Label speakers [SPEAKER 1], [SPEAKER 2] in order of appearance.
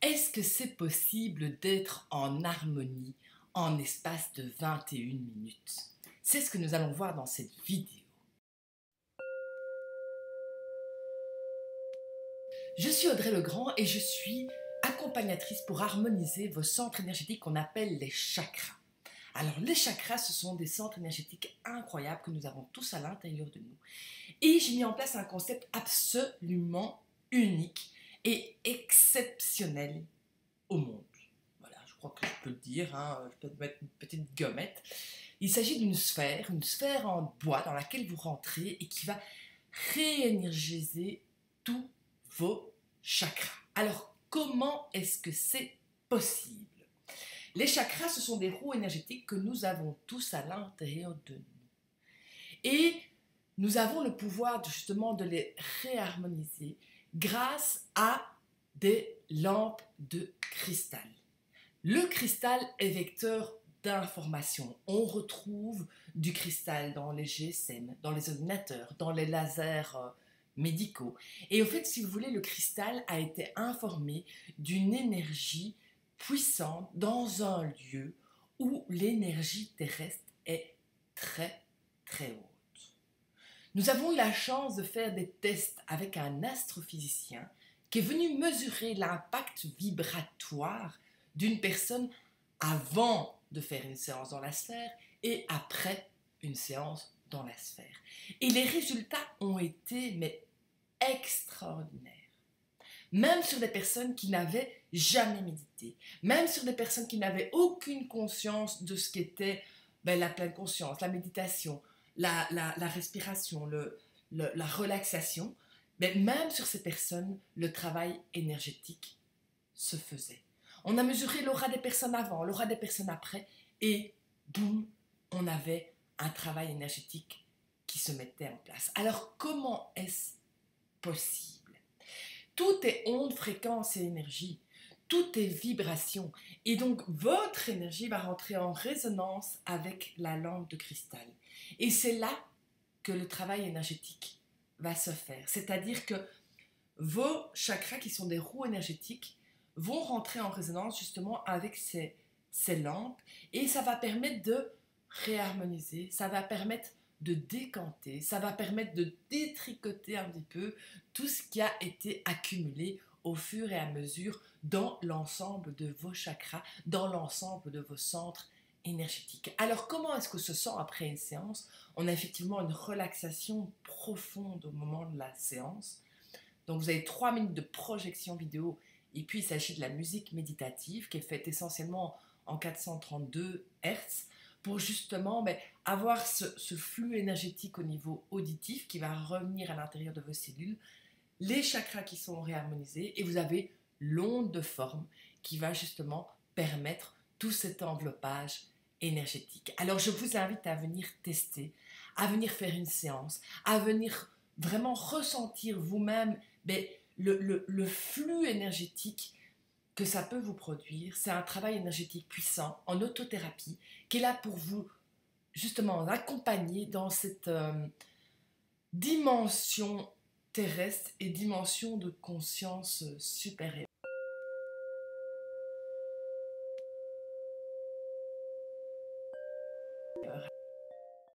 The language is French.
[SPEAKER 1] Est-ce que c'est possible d'être en harmonie en espace de 21 minutes? C'est ce que nous allons voir dans cette vidéo. Je suis Audrey Legrand et je suis accompagnatrice pour harmoniser vos centres énergétiques qu'on appelle les chakras. Alors les chakras, ce sont des centres énergétiques incroyables que nous avons tous à l'intérieur de nous. Et j'ai mis en place un concept absolument unique et exceptionnel au monde. Voilà, je crois que je peux le dire, je peux mettre une petite gommette. Il s'agit d'une sphère en bois dans laquelle vous rentrez et qui va réénergiser tous vos chakras. Alors, comment est-ce que c'est possible? Les chakras, ce sont des roues énergétiques que nous avons tous à l'intérieur de nous. Et nous avons le pouvoir justement de les réharmoniser grâce à des lampes de cristal. Le cristal est vecteur d'information. On retrouve du cristal dans les GSM, dans les ordinateurs, dans les lasers médicaux. Et au fait, si vous voulez, le cristal a été informé d'une énergie puissante dans un lieu où l'énergie terrestre est très, très haute. Nous avons eu la chance de faire des tests avec un astrophysicien qui est venu mesurer l'impact vibratoire d'une personne avant de faire une séance dans la sphère et après une séance dans la sphère. Et les résultats ont été extraordinaires. Même sur des personnes qui n'avaient jamais médité, même sur des personnes qui n'avaient aucune conscience de ce qu'était la pleine conscience, la méditation, la respiration, la relaxation, mais même sur ces personnes, le travail énergétique se faisait. On a mesuré l'aura des personnes avant, l'aura des personnes après, et boum, on avait un travail énergétique qui se mettait en place. Alors, comment est-ce possible? Tout est onde, fréquence et énergie. Tout est vibration. Et donc, votre énergie va rentrer en résonance avec la lampe de cristal. Et c'est là que le travail énergétique va se faire. C'est-à-dire que vos chakras, qui sont des roues énergétiques, vont rentrer en résonance justement avec ces lampes. Et ça va permettre de réharmoniser, ça va permettre de décanter, ça va permettre de détricoter un petit peu tout ce qui a été accumulé au fur et à mesure dans l'ensemble de vos chakras, dans l'ensemble de vos centres énergétiques. Alors, comment est-ce que se sent après une séance? On a effectivement une relaxation profonde au moment de la séance. Donc, vous avez 3 minutes de projection vidéo et puis il s'agit de la musique méditative qui est faite essentiellement en 432 Hz pour justement avoir ce flux énergétique au niveau auditif qui va revenir à l'intérieur de vos cellules, les chakras qui sont réharmonisés et vous avez l'onde de forme qui va justement permettre tout cet enveloppage énergétique. Alors je vous invite à venir tester, à venir faire une séance, à venir vraiment ressentir vous-même le flux énergétique que ça peut vous produire. C'est un travail énergétique puissant en autothérapie qui est là pour vous justement accompagner dans cette dimension terrestre et dimension de conscience supérieure.